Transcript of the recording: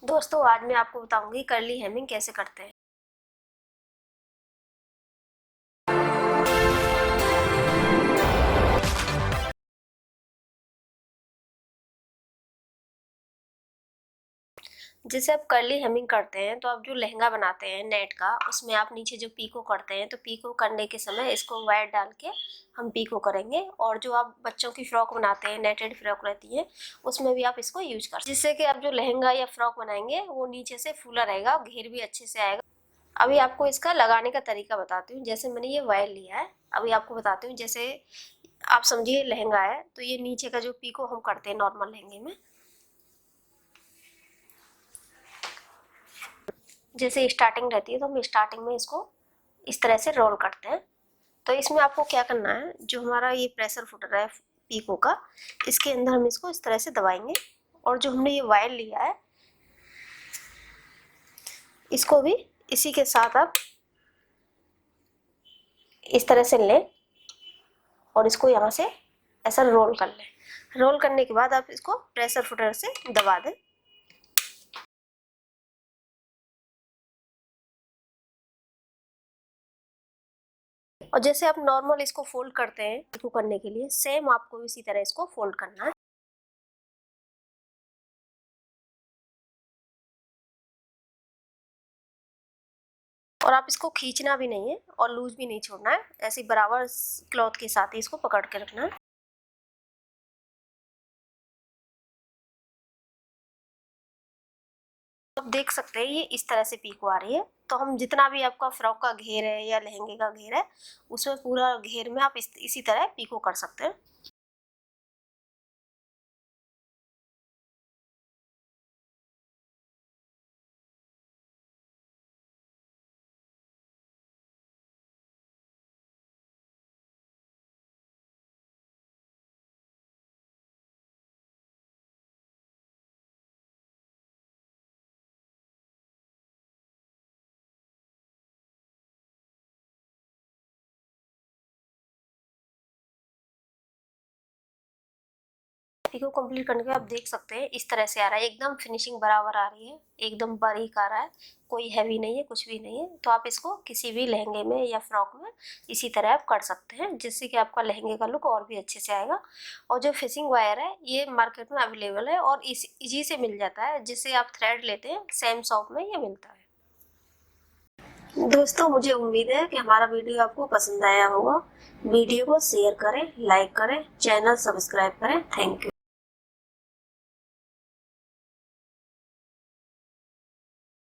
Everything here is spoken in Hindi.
दोस्तों आज मैं आपको बताऊंगी कर्ली हेमिंग कैसे करते हैं। जैसे आप कर्ली हेमिंग करते हैं तो आप जो लहंगा बनाते हैं नेट का, उसमें आप नीचे जो पीको करते हैं तो पीको करने के समय इसको वायर डाल के हम पीको करेंगे। और जो आप बच्चों की फ्रॉक बनाते हैं, नेटेड फ्रॉक रहती है, उसमें भी आप इसको यूज कर सकते हैं, जिससे कि आप जो लहंगा या फ्रॉक बनाएंगे वो नीचे से फूला रहेगा, घेर भी अच्छे से आएगा। अभी आपको इसका लगाने का तरीका बताती हूँ। जैसे मैंने ये वायर लिया है, अभी आपको बताती हूँ। जैसे आप समझिए लहंगा है तो ये नीचे का जो पीको हम करते हैं नॉर्मल लहंगे में, जैसे स्टार्टिंग रहती है तो हम स्टार्टिंग में इसको इस तरह से रोल करते हैं। तो इसमें आपको क्या करना है, जो हमारा ये प्रेशर फुटर है पीको का, इसके अंदर हम इसको इस तरह से दबाएंगे। और जो हमने ये वायर लिया है इसको भी इसी के साथ आप इस तरह से लें और इसको यहाँ से ऐसा रोल कर लें। रोल करने के बाद आप इसको प्रेशर फुटर से दबा दें। और जैसे आप नॉर्मल इसको फोल्ड करते हैं पीको करने के लिए, सेम आपको इसी तरह इसको फोल्ड करना है। और आप इसको खींचना भी नहीं है और लूज भी नहीं छोड़ना है, ऐसे बराबर क्लॉथ के साथ ही इसको पकड़ के रखना है। आप देख सकते हैं ये इस तरह से पीको आ रही है। तो हम जितना भी आपका फ्रॉक का घेर है या लहंगे का घेर है, उसमें पूरा घेर में आप इसी तरह पीको कर सकते हैं। पीको कंप्लीट करने के बाद आप देख सकते हैं इस तरह से आ रहा है, एकदम फिनिशिंग बराबर आ रही है, एकदम बारीक आ रहा है, कोई हैवी नहीं है, कुछ भी नहीं है। तो आप इसको किसी भी लहंगे में या फ्रॉक में इसी तरह आप कर सकते हैं, जिससे कि आपका लहंगे का लुक और भी अच्छे से आएगा। और जो फिशिंग वायर है ये मार्केट में अवेलेबल है और इजी से मिल जाता है, जिससे आप थ्रेड लेते हैं सेम शॉप में ये मिलता है। दोस्तों मुझे उम्मीद है कि हमारा वीडियो आपको पसंद आया होगा। वीडियो को शेयर करें, लाइक करें, चैनल सब्सक्राइब करें। Thank you.